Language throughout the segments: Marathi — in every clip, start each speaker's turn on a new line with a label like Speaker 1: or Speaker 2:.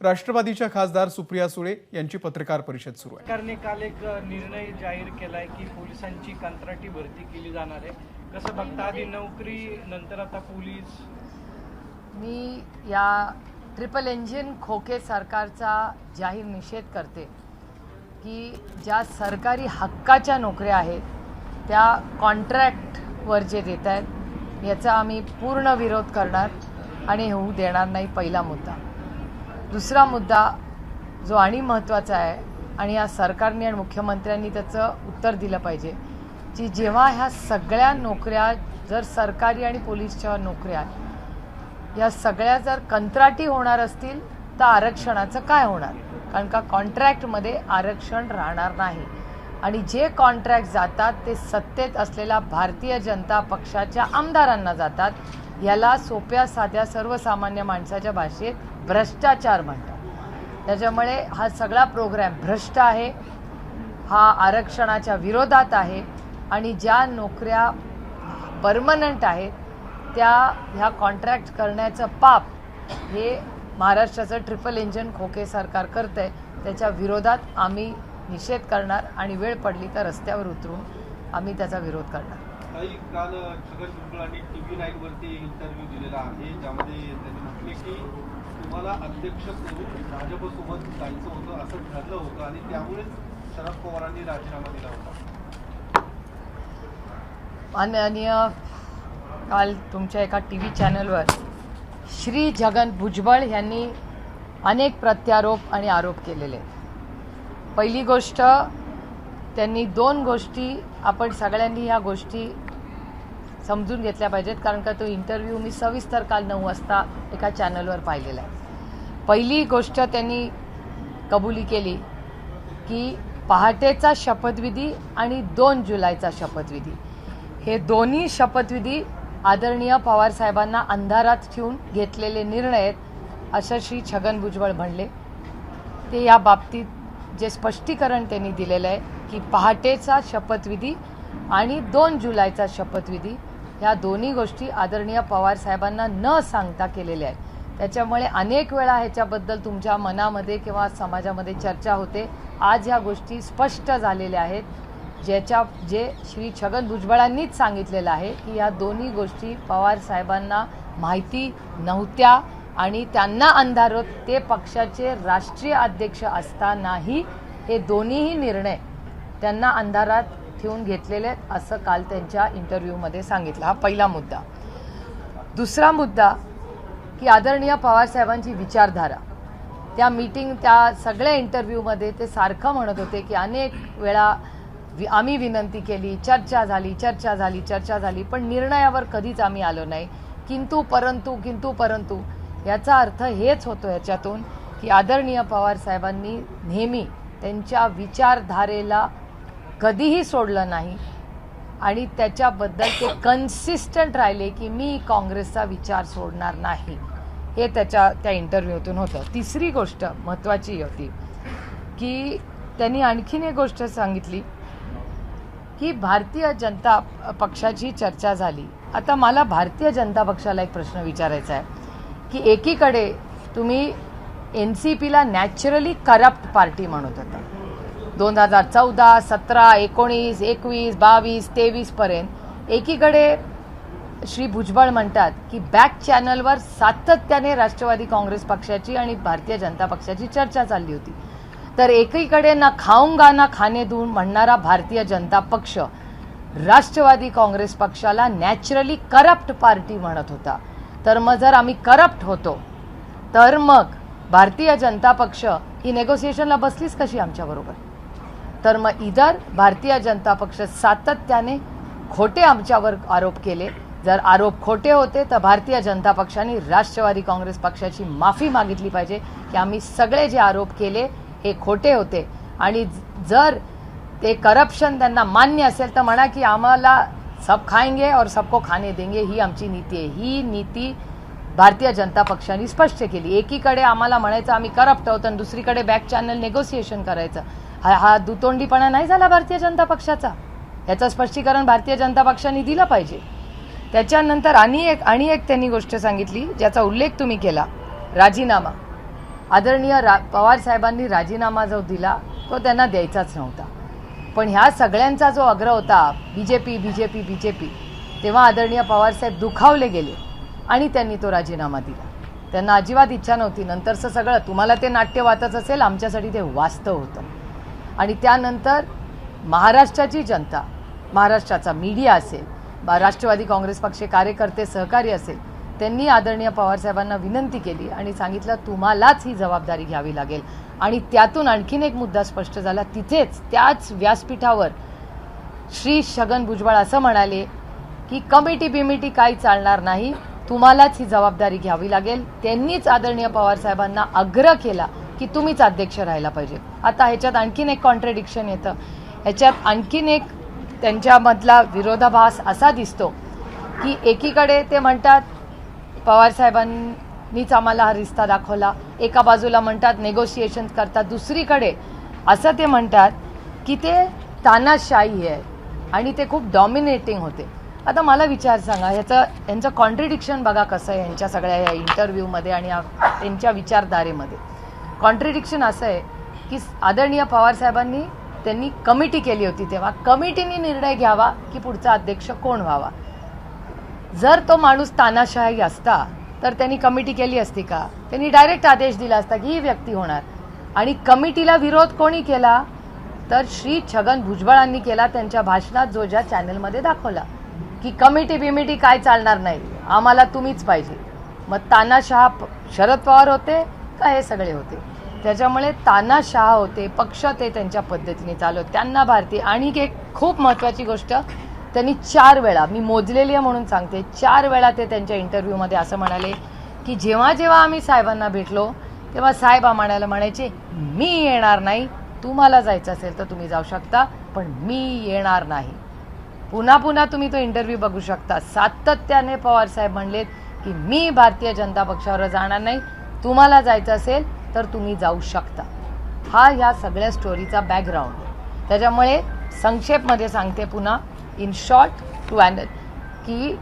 Speaker 1: राष्ट्रवादीच्या खासदार सुप्रिया सुळे यांची पत्रकार परिषद सुरू आहे।
Speaker 2: सरकारने काल एक निर्णय जाहीर केलाय की पोलिसांची कंत्राटी भरती केली जाणार आहे। कसं बघता, आधी नोकरी नंतर आता पोलीस?
Speaker 3: मी या ट्रिपल इंजिन खोके सरकारचा जाहीर निषेध करते की ज्या सरकारी हक्काच्या नोकऱ्या आहेत त्या कॉन्ट्रॅक्टवर जे देत आहेत याचा आम्ही पूर्ण विरोध करणार आणि होऊ देणार नाही, पहिला मुद्दा। दुसरा मुद्दा जो आणि महत्त्वाचा आहे आणि या सरकारने आणि मुख्यमंत्र्यांनी त्याचं उत्तर दिलं पाहिजे की जेव्हा ह्या सगळ्या नोकऱ्या जर सरकारी आणि पोलीसच्या नोकऱ्या या सगळ्या जर कंत्राटी होणार असतील तर आरक्षणाचं काय होणार? कारण का कॉन्ट्रॅक्टमध्ये आरक्षण राहणार नाही आणि जे कॉन्ट्रॅक्ट जातात ते सत्तेत असलेल्या भारतीय जनता पक्षाच्या आमदारांना जातात। याला सोप्या साध्या सर्वसामान्य माणसाच्या भाषेत भ्रष्टाचार म्हणतात। त्याच्यामुळे हा सगळा प्रोग्राम भ्रष्ट आहे, हा आरक्षणाच्या विरोधात आहे आणि ज्या नोकऱ्या परमनंट आहेत त्या ह्या कॉन्ट्रॅक्ट करण्याचं पाप हे महाराष्ट्राचं ट्रिपल इंजिन खोके सरकार करत आहे। त्याच्या विरोधात आम्ही निषेध करणार आणि वेळ पडली तर रस्त्यावर उतरून आम्ही त्याचा विरोध करणार।
Speaker 4: काल छगन भुजबळांनी टीव्ही 9 वरती इंटरव्ह्यू दिलेला आहे, ज्यामध्ये त्यांनी म्हटले की तुम्हाला अध्यक्ष करून भाजपसोबत जायचं होतं, असं ठरलं होतं आणि त्यामुळेच शरद पवारांनी राजीनामा दिला होता।
Speaker 3: माननीय काल तुमच्या एका टीव्ही चॅनलवर श्री छगन भुजबळ यांनी अनेक प्रत्यारोप आणि आरोप केलेले। पहिली गोष्ट, त्यांनी दोन गोष्टी आपण सगळ्यांनी ह्या गोष्टी समजून घेतल्या पाहिजेत, कारण का तो इंटरव्ह्यू मी सविस्तर काल 9 वाजता एका चॅनलवर पाहिलेला आहे। पहिली गोष्ट त्यांनी कबुली केली की पहाटेचा शपथविधी आणि 2 जुलैचा शपथविधी हे दोन्ही शपथविधी आदरणीय पवार साहेबांना अंधारात ठेवून घेतलेले निर्णय आहेत, असं श्री छगन भुजबळ म्हणले। ते या बाबतीत जे स्पष्टीकरण त्यांनी दिलेलं आहे की पहाटेचा शपथविधी आणि 2 जुलैचा शपथविधी ह्या दोन्ही गोष्टी आदरणीय पवार साहेबांना न सांगता केलेल्या आहेत। त्याच्यामुळे अनेक वेळा ह्याच्याबद्दल तुमच्या मनामध्ये किंवा समाजामध्ये चर्चा होते। आज ह्या गोष्टी स्पष्ट झालेल्या आहेत, जे श्री छगन भुजबळांनीच सांगितलेलं आहे की या दोन्ही गोष्टी पवार साहेबांना माहिती नव्हत्या आणि त्यांना अंधारात ते पक्षाचे राष्ट्रीय अध्यक्ष असतानाही हे दोन्हीही निर्णय त्यांना अंधारात ठेवून घेतलेले आहेत, असं काल त्यांच्या इंटरव्ह्यूमध्ये सांगितलं। हा पहिला मुद्दा। दुसरा मुद्दा की आदरणीय पवार साहेबांची विचारधारा, त्या त्या सगळ्या इंटरव्ह्यूमध्ये ते सारखं म्हणत होते की अनेक वेळा आम्ही विनंती केली, चर्चा झाली, पण निर्णयावर कधीच आम्ही आलो नाही। किंतु परंतु याचा अर्थ हेच होतो याच्यातून की आदरणीय पवार साहेबांनी नेहमी त्यांच्या विचारधारेला कधीही सोडलं नाही आणि त्याच्याबद्दल ते कन्सिस्टंट राहिले की मी काँग्रेसचा विचार सोडणार नाही, हे त्या इंटरव्ह्यूतून होतं। तिसरी गोष्ट महत्त्वाची होती की त्यांनी आणखीन एक गोष्ट सांगितली की भारतीय जनता पक्षाची चर्चा झाली। आता मला भारतीय जनता पक्षाला एक प्रश्न विचारायचा आहे की एकीकडे तुम्ही NCPला नॅचरली करप्ट पार्टी म्हणत होता 2014, 17, 19, 21, 22, 23 पर्यंत। एकीकडे श्री भुजबळ म्हणतात की बॅक चॅनलवर सातत्याने राष्ट्रवादी काँग्रेस पक्षाची आणि भारतीय जनता पक्षाची चर्चा चालली होती, तर एकीकडे ना खाऊंगा ना खाने दूं म्हणणारा भारतीय जनता पक्ष राष्ट्रवादी काँग्रेस पक्षाला नॅचरली करप्ट पार्टी म्हणत होता। तर मग जर आम्ही करप्ट होतो तर मग भारतीय जनता पक्ष ही नेगोसिएशनला बसलीच कशी आमच्याबरोबर? तर मग इधर भारतीय जनता पक्ष सातत्याने खोटे आमच्यावर आरोप केले। जर आरोप खोटे होते तर भारतीय जनता पक्षाने राष्ट्रवादी काँग्रेस पक्षाची माफी मागितली पाहिजे की आम्ही सगळे जे आरोप केले हे खोटे होते आणि जर ते करप्शन त्यांना मान्य असेल तर म्हणा की आम्हाला सब खाएंगे और सबको खाने देंगे, ही आमची नीती आहे। ही नीती भारतीय जनता पक्षाने स्पष्ट केली। एकीकडे आम्हाला म्हणायचं आम्ही करप्ट आहोत आणि दुसरीकडे बॅक चॅनल नेगोसिएशन करायचं, हा दुतोंडीपणा नाही झाला भारतीय जनता पक्षाचा? याचं स्पष्टीकरण भारतीय जनता पक्षाने दिलं पाहिजे। त्याच्यानंतर आणि एक त्यांनी गोष्ट सांगितली ज्याचा उल्लेख तुम्ही केला, राजीनामा। आदरणीय पवार साहेबांनी राजीनामा जो दिला तो त्यांना द्यायचाच नव्हता. पण ह्या सगळ्यांचा जो आग्रह होता बीजेपी, तेव्हा आदरणीय पवारसाहेब दुखावले गेले आणि त्यांनी तो राजीनामा दिला. त्यांना अजिबात इच्छा नव्हती. नंतरचं सगळं तुम्हाला ते नाट्य वाटत असेल, आमच्यासाठी ते वास्तव होतं. आणि त्यानंतर महाराष्ट्राची जनता, महाराष्ट्राचा मीडिया असेल, राष्ट्रवादी काँग्रेस पक्ष कार्यकर्ते सहकारी असेल, त्यांनी आदरणीय पवारसाहेबांना विनंती केली आणि सांगितलं तुम्हालाच ही जबाबदारी घ्यावी लागेल. आणि त्यातून आणखीन एक मुद्दा स्पष्ट झाला. तिथेच त्याच व्यासपीठावर श्री छगन भुजबळ असं म्हणाले की कमिटी काही चालणार नाही, तुम्हालाच ही जबाबदारी घ्यावी लागेल. त्यांनीच आदरणीय पवारसाहेबांना आग्रह केला की तुम्हीच अध्यक्ष राहायला पाहिजे. आता ह्याच्यात आणखीन एक कॉन्ट्रडिक्शन येतं. ह्याच्यात आणखीन एक त्यांच्यामधला विरोधाभास असा दिसतो की एकीकडे ते म्हणतात पवारसाहेबांनीच आम्हाला हा रिश्ता दाखवला, एका बाजूला म्हणतात नेगोशिएशन करतात, दुसरीकडे असं ते म्हणतात की ते तानाशाही आहे आणि ते खूप डॉमिनेटिंग होते. आता मला विचार सांगा, यांचं कॉन्ट्रडिक्शन बघा कसं आहे यांच्या सगळ्या या इंटरव्ह्यूमध्ये आणि त्यांच्या विचारधारेमध्ये. कॉन्ट्रडिक्शन असं आहे की आदरणीय पवारसाहेबांनी त्यांनी कमिटी केली होती, तेव्हा कमिटीने निर्णय घ्यावा की पुढचा अध्यक्ष कोण व्हावा. जर तो माणूस तानाशाही असता तर त्यांनी कमिटी केली असती का? त्यांनी डायरेक्ट आदेश दिला असता की ही व्यक्ती होणार. आणि कमिटीला विरोध कोणी केला तर श्री छगन भुजबळांनी केला. त्यांच्या भाषणात जो ज्या चॅनलमध्ये दाखवला की कमिटी काय चालणार नाही, आम्हाला तुम्हीच पाहिजे. मग तानाशाह शरद पवार होते का हे सगळे होते? त्याच्यामुळे तानाशाह होते, पक्ष ते त्यांच्या पद्धतीने चालवत. त्यांना भारतीय आणि एक खूप महत्त्वाची गोष्ट, त्यांनी 4 वेळा, मी मोजलेली आहे म्हणून सांगते, 4 वेळा ते त्यांच्या इंटरव्ह्यूमध्ये असं म्हणाले की जेव्हा जेव्हा आम्ही साहेबांना भेटलो तेव्हा साहेब आम्हाला म्हणायचे मी येणार नाही, तुम्हाला जायचं असेल तर तुम्ही जाऊ शकता पण मी येणार नाही. पुन्हा पुन्हा तुम्ही तो इंटरव्ह्यू बघू शकता. सातत्याने पवार साहेब म्हणलेत की मी भारतीय जनता पक्षावर जाणार नाही, तुम्हाला जायचं असेल तर तुम्ही जाऊ शकता. हा ह्या सगळ्या स्टोरीचा बॅकग्राऊंड. त्याच्यामुळे संक्षेपमध्ये सांगते पुन्हा, इन शॉर्ट टू अँड, की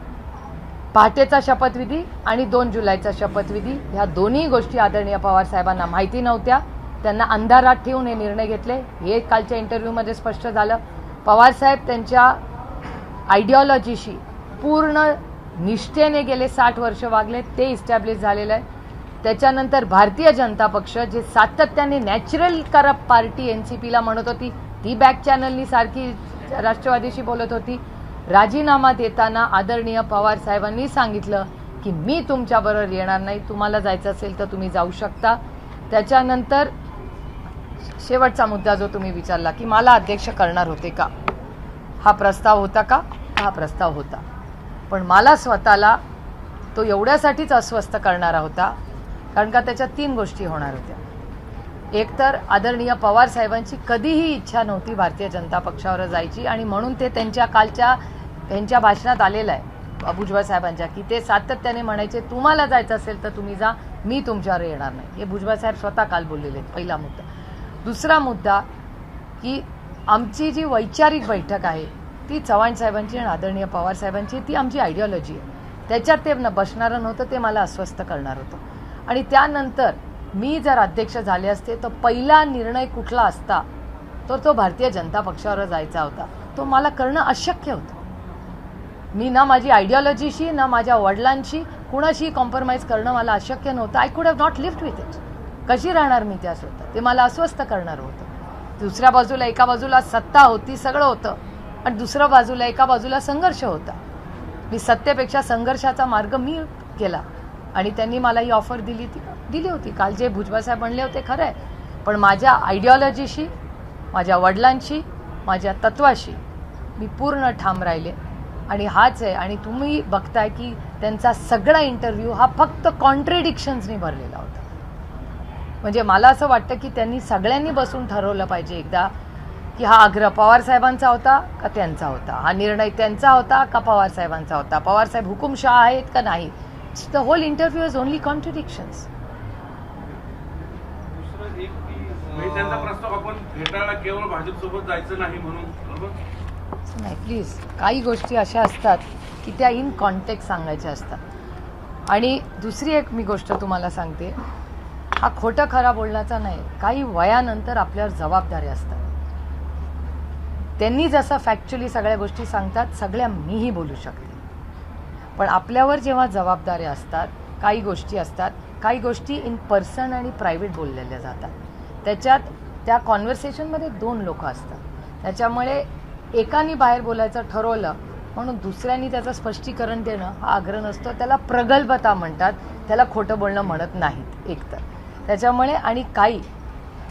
Speaker 3: पहाटेचा शपथविधी आणि 2 जुलैचा शपथविधी ह्या दोन्ही गोष्टी आदरणीय पवार साहेबांना माहिती नव्हत्या. त्यांना अंधारात ठेवून हे निर्णय घेतले. हे कालच्या इंटरव्ह्यूमध्ये स्पष्ट झालं. पवारसाहेब त्यांच्या आयडिओलॉजीशी पूर्ण निष्ठेने गेले 60 वर्ष वागले, ते इस्टॅब्लिश झालेलं आहे. त्याच्यानंतर भारतीय जनता पक्ष जे सातत्याने नॅचरल करप्ट पार्टी NCPला म्हणत होती, ती बॅक चॅनलनी सारखी राष्ट्रवादीशी बोलत होती. राजीनामा देताना आदरणीय पवार साहेबांनी सांगितलं की मी तुमच्याबरोबर येणार नाही, तुम्हाला जायचं असेल तर तुम्ही जाऊ शकता. त्याच्यानंतर शेवटचा मुद्दा जो तुम्ही विचारला की मला अध्यक्ष करणार होते का, हा प्रस्ताव होता का? हा प्रस्ताव होता. पण मला स्वतःला तो एवढ्यासाठीच अस्वस्थ करणारा होता कारण का त्याच्यात 3 गोष्टी होणार होत्या. एक तर आदरणीय पवार साहेबांची कधीही इच्छा नव्हती भारतीय जनता पक्षावर जायची आणि म्हणून ते त्यांच्या कालच्या त्यांच्या भाषणात आलेलं आहे भुजबळ साहेबांच्या, की ते सातत्याने म्हणायचे तुम्हाला जायचं असेल तर तुम्ही जा, मी तुमच्यावर येणार नाही. हे भुजबळ साहेब स्वतः काल बोललेले आहेत. पहिला मुद्दा. दुसरा मुद्दा की आमची जी वैचारिक बैठक आहे ती चव्हाण साहेबांची आणि आदरणीय पवार साहेबांची, ती आमची आयडिओलॉजी आहे. त्याच्यात ते बसणारं नव्हतं, ते मला अस्वस्थ करणार होतं. आणि त्यानंतर मी जर अध्यक्ष झाले असते तर पहिला निर्णय कुठला असता तर तो भारतीय जनता पक्षावर जायचा होता. तो मला करणं अशक्य होतं. मी ना माझी आयडिओलॉजीशी ना माझ्या वडिलांशी कुणाशी कॉम्प्रोमाइज करणं मला अशक्य नव्हतं. I could have not lived with it. कशी राहणार मी त्यासोबत? ते मला अस्वस्थ करणार होतं. दुसऱ्या बाजूला, एका बाजूला सत्ता होती, सगळं होतं, आणि दुसऱ्या बाजूला, एका बाजूला संघर्ष होता. मी सत्तेपेक्षा संघर्षाचा मार्ग मी केला आणि त्यांनी मला ही ऑफर दिली होती. काल जे भुजबळ साहेब म्हणले होते खरं आहे, पण माझ्या आयडिओलॉजीशी, माझ्या वडिलांशी, माझ्या तत्वाशी मी पूर्ण ठाम राहिले आणि हाच आहे. आणि तुम्ही बघताय की त्यांचा सगळा इंटरव्ह्यू हा फक्त कॉन्ट्रडिक्शन्सनी भरलेला होता. म्हणजे मला असं वाटतं की त्यांनी सगळ्यांनी बसून ठरवलं पाहिजे एकदा की हा आग्रह पवार साहेबांचा होता का त्यांचा होता, हा निर्णय त्यांचा होता का पवार साहेबांचा होता, पवार साहेब हुकुमशाह आहेत का नाही. The whole interview is only contradictions.
Speaker 4: दुसरं एक की
Speaker 5: त्यांचा प्रस्ताव आपण फेटाळला केवळ भाजपसोबत जायचं नाही म्हणून, बरोबर
Speaker 3: नाही. प्लीज, काही गोष्टी अशा असतात की त्या इन कॉन्टेक्स्ट सांगायच्या असतात. आणि दुसरी एक मी गोष्ट तुम्हाला सांगते, हा खोटं खरा बोलण्याचा नाही. काही वयानंतर आपल्यावर जबाबदारी असतात. त्यांनी जसं फॅक्च्युअली सगळ्या गोष्टी सांगतात सगळ्या मीही बोलू शकते, पण आपल्यावर जेव्हा जबाबदाऱ्या असतात, काही गोष्टी असतात, काही गोष्टी इन पर्सन आणि प्रायव्हेट बोललेल्या जातात. त्याच्यात त्या कॉन्व्हर्सेशनमध्ये 2 लोक असतात. त्याच्यामुळे एकाने बाहेर बोलायचं ठरवलं म्हणून दुसऱ्यांनी त्याचं स्पष्टीकरण देणं हा आग्रह नसतो. त्याला प्रगल्भता म्हणतात, त्याला खोटं बोलणं म्हणत नाहीत एकतर. त्याच्यामुळे आणि काही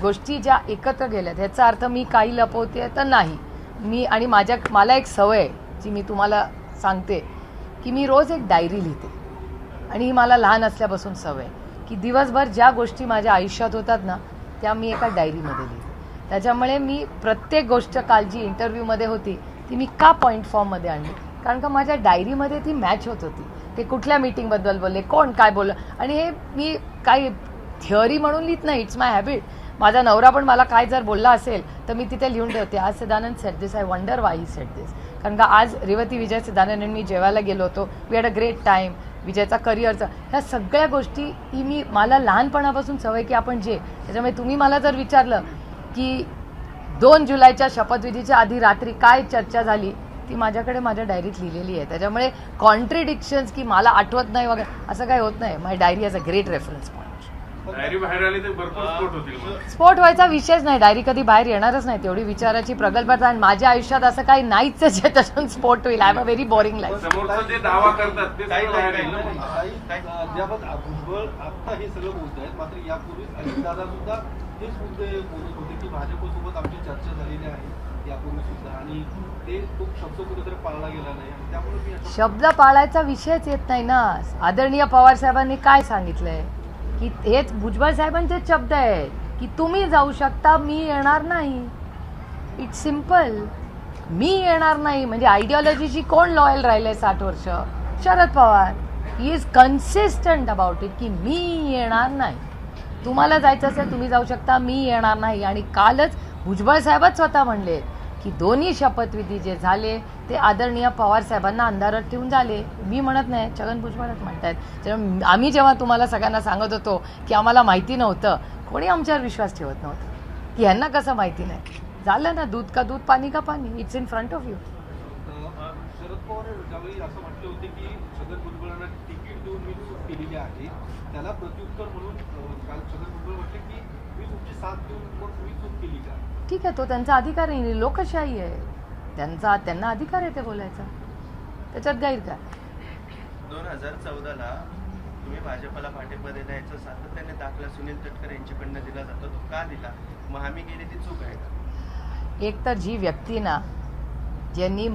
Speaker 3: गोष्टी ज्या एकत्र गेल्यात ह्याचा अर्थ मी काही लपवते तर नाही. आणि मला एक सवय आहे जी मी तुम्हाला सांगते की मी रोज एक डायरी लिहिते आणि ही मला लहान असल्यापासून सवय की दिवसभर ज्या गोष्टी माझ्या आयुष्यात होतात ना त्या मी एका डायरीमध्ये लिहिते. त्याच्यामुळे मी प्रत्येक गोष्ट काल जी इंटरव्ह्यूमध्ये होती ती मी का पॉईंट फॉर्ममध्ये आणली, कारण का माझ्या डायरीमध्ये ती मॅच होत होती. ते कुठल्या मीटिंगबद्दल बोलले, कोण काय बोललं, आणि हे मी काही थिअरी म्हणून लिहित नाही, इट्स माय हॅबिट. माझा नवरा पण मला काय जर बोलला असेल तर मी तिथे लिहून ठेवते, आज Siddhanand said this, I wonder why he said this. कारण का आज रेवती विजय सिद्धानंद आणि मी जेवायला गेलो होतो, we had a great time. विजयचा करिअरचा ह्या सगळ्या गोष्टी ही मला लहानपणापासून सवय की आपण त्याच्यामुळे तुम्ही मला जर विचारलं की 2 जुलैच्या शपथविधीच्या आधी रात्री काय चर्चा झाली ती माझ्याकडे माझ्या डायरीत लिहिलेली आहे. त्याच्यामुळे कॉन्ट्रडिक्शन्स की मला आठवत नाही वगैरे असं काही होत नाही. My diary has a great reference point.
Speaker 5: Diary बाहेर आली तर भरपूर स्फोट होतील.
Speaker 3: स्फोट व्हायचा विषयच नाही. डायरी कधी बाहेर येणारच नाही. तेवढी विचाराची प्रगल्भता आणि माझ्या आयुष्यात असं काही नाहीच जे त्याच्यातून स्फोट होईल. I am a very boring life.
Speaker 5: समोरचं जे दावा करतात ते सगळं बाहेर येईल ना.
Speaker 4: ज्याबाबत भुजबळ आता हे सगळं बोलत आहेत, मात्र यापूर्वी अजितदादा सुद्धा हेच मुद्दे बोलत होते की भाजपसोबत आमची चर्चा झालेली आहे यापूर्वी सुद्धा, आणि ते तो शब्द कुठेतरी पाळला गेला नाही, आणि त्यामुळे मी
Speaker 3: शब्द पाळायचा विषयच येत नाही ना. आदरणीय पवार साहेबांनी काय सांगितलंय की हेच भुजबळ साहेबांचे शब्द आहेत की तुम्ही जाऊ शकता, मी येणार नाही. It's simple. मी येणार नाही म्हणजे आयडिओलॉजीशी कोण लॉयल राहिलंय 60 वर्ष? Sharad Pawar. He is consistent about it की मी येणार नाही. तुम्हाला जायचं असेल तुम्ही जाऊ शकता, मी येणार नाही. आणि कालच भुजबळ साहेबच स्वतः म्हणले की दोन्ही शपथविधी जे झाले ते आदरणीय पवार साहेबांना अंधारात ठेवून झाले. मी म्हणत नाही, छगन भुजबळच म्हणतायत. आम्ही जेव्हा तुम्हाला सगळ्यांना सांगत होतो की आम्हाला माहिती नव्हतं, कोणी आमच्यावर विश्वास ठेवत नव्हतं की ह्यांना कसं माहिती नाही. झालं ना, दूध का दूध, पाणी का पाणी. It's in front of you.
Speaker 4: Sharad Pawar ज्यावेळी असं म्हटले होते की छगन भुजबळांना तिकीट देऊन मी चूक केलेली आहे, त्याला प्रत्युत्तर म्हणून काल छगन भुजबळ म्हटले की मी तुमची साथ देऊन मग मी चूक केली का?
Speaker 3: ठीक आहे, तो त्यांचा अधिकार आहे. लोकशाही आहे, त्यांना अधिकार आहे ते बोलायचा. त्याच्यात गैर काय?
Speaker 6: 2014ला तुम्ही भाजपला पाठिंबा देण्याचा सातत्याने दाखला सुनील तटकरे यांच्याकडनं दिला जातो, तो का दिला? मग आम्ही गेली ती चूक आहे का?
Speaker 3: एक तर जी व्यक्ती ना ज्यांनी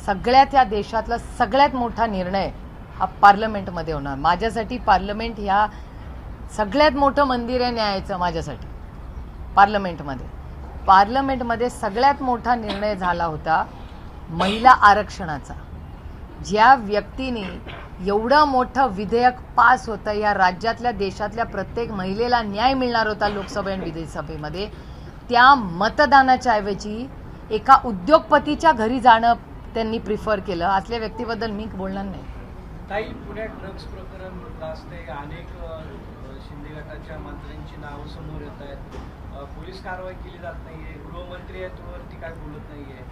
Speaker 3: सगळ्यात या देशातला सगळ्यात मोठा निर्णय हा पार्लमेंटमध्ये होणार. माझ्यासाठी पार्लमेंट ह्या सगळ्यात मोठं मंदिर आहे न्यायाचं. माझ्यासाठी पार्लमेंटमध्ये सगळ्यात मोठा निर्णय झाला होता महिला आरक्षणाचा. ज्या व्यक्तीने एवढं मोठं विधेयक पास होतं, या राज्यातल्या देशातल्या प्रत्येक महिलेला न्याय मिळणार होता लोकसभा आणि विधानसभेमध्ये, त्या मतदानाच्या ऐवजी एका उद्योगपतीच्या घरी जाणं त्यांनी प्रिफर केलं. असल्या व्यक्तीबद्दल मी बोलणार नाही.
Speaker 2: ताई, पुण्यात ड्रग्स प्रकरण गाजते. अनेक शिंदे गटाच्या मंत्र्यांची नावं समोर येत आहेत. पोलीस कारवाई केली जात नाहीये. गृहमंत्री आहेत वरती काय बोलत नाहीये.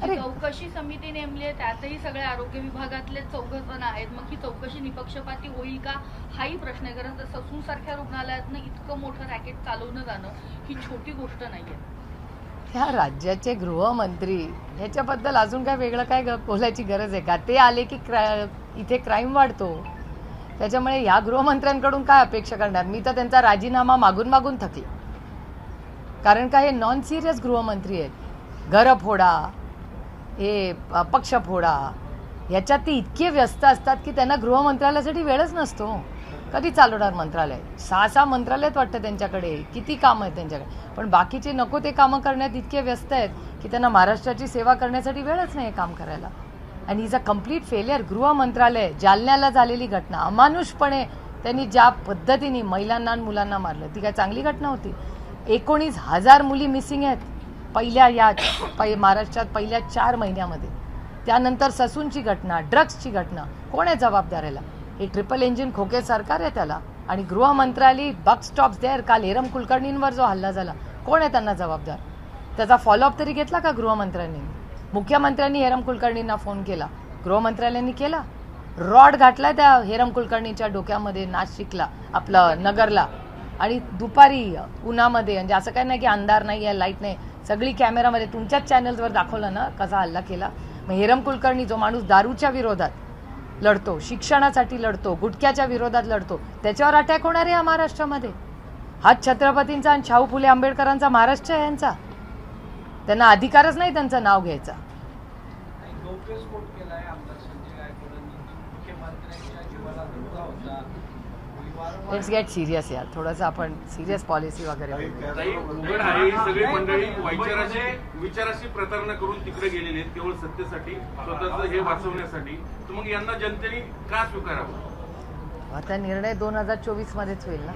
Speaker 3: अरे,
Speaker 7: चौकशी समिती नेमली आहे, त्यातही सगळे आरोग्य विभागातले 4 जण आहेत. मग ही चौकशी निपक्षपाती होईल का हाही प्रश्न आहे. कारण ससून सारख्या रुग्णालयातनं इतकं मोठं रॅकेट चालवणं जाणं ही छोटी गोष्ट नाहीये.
Speaker 3: ह्या राज्याचे गृहमंत्री ह्याच्याबद्दल अजून काय वेगळं काय बोलायची गरज आहे का? ते आले की इथे क्राईम वाढतो. त्याच्यामुळे ह्या गृहमंत्र्यांकडून काय अपेक्षा करणार? मी तर त्यांचा राजीनामा मागून मागून थकले. कारण का हे नॉन सिरियस गृहमंत्री आहेत. घरं फोडा, हे पक्ष फोडा, ह्याच्यात ते इतके व्यस्त असतात की त्यांना गृहमंत्रालयासाठी वेळच नसतो. कधी चालवणार मंत्रालय? 6 मंत्रालयात वाटतं त्यांच्याकडे. किती कामं आहेत त्यांच्याकडे, पण बाकीचे नको ते कामं करण्यात इतके व्यस्त आहेत की त्यांना महाराष्ट्राची सेवा करण्यासाठी वेळच नाही काम करायला. आणि इज अ कम्प्लीट फेलियर. गृह मंत्रालय, जालन्याला झालेली घटना, अमानुषपणे त्यांनी ज्या पद्धतीने महिलांना आणि मुलांना मारलं, ती काय चांगली घटना होती? 19,000 मुली मिसिंग आहेत महाराष्ट्रात पहिल्या 4 महिन्यामध्ये. त्यानंतर ससूनची घटना, ड्रग्सची घटना. कोण आहे जबाबदार याला? हे ट्रिपल इंजिन खोके सरकार आहे त्याला. आणि गृहमंत्रालय बक स्टॉप्स देअर. काल हेरम कुलकर्णींवर जो हल्ला झाला, कोण आहे त्यांना जबाबदार? त्याचा फॉलोअप तरी घेतला का गृहमंत्र्यांनी? मुख्यमंत्र्यांनी हेरम कुलकर्णींना फोन केला, गृहमंत्र्यांनी केला? रॉड घातलाय त्या हेरम कुलकर्णीच्या डोक्यामध्ये नाशिकला, आपलं नगरला, आणि दुपारी उन्हामध्ये. म्हणजे असं काही नाही की अंधार नाही आहे, लाईट नाही, सगळी कॅमेरामध्ये तुमच्याच चॅनल्सवर दाखवलं ना कसा हल्ला केला. मग हेरम कुलकर्णी जो माणूस दारूच्या विरोधात लढतो, शिक्षणासाठी लढतो, गुटख्याच्या विरोधात लढतो, त्याच्यावर अटॅक होणार आहे महाराष्ट्रामध्ये? हा छत्रपतींचा आणि शाहू फुले आंबेडकरांचा महाराष्ट्र आहे यांचा. त्यांना अधिकारच नाही त्यांचं नाव घ्यायचा.
Speaker 2: गौप्यस्फोट केलाय आमदार संजय गायकवाडांनी. मुख्यमंत्र्यांच्या जीवाला धोका होता.
Speaker 3: लेट्स गेट सिरियस यार, थोडंसं आपण सिरियस पॉलिसी वगैरे बोलू.
Speaker 5: ताई, उघड आहे ही सगळी मंडळी विचाराशी प्रतारणा करून तिकडे गेलेली आहेत केवळ सत्तेसाठी, स्वतःच हे वाचवण्यासाठी. तर मग यांना जनतेने का स्वीकारावं?
Speaker 3: आता निर्णय 2024 मध्येच होईल ना.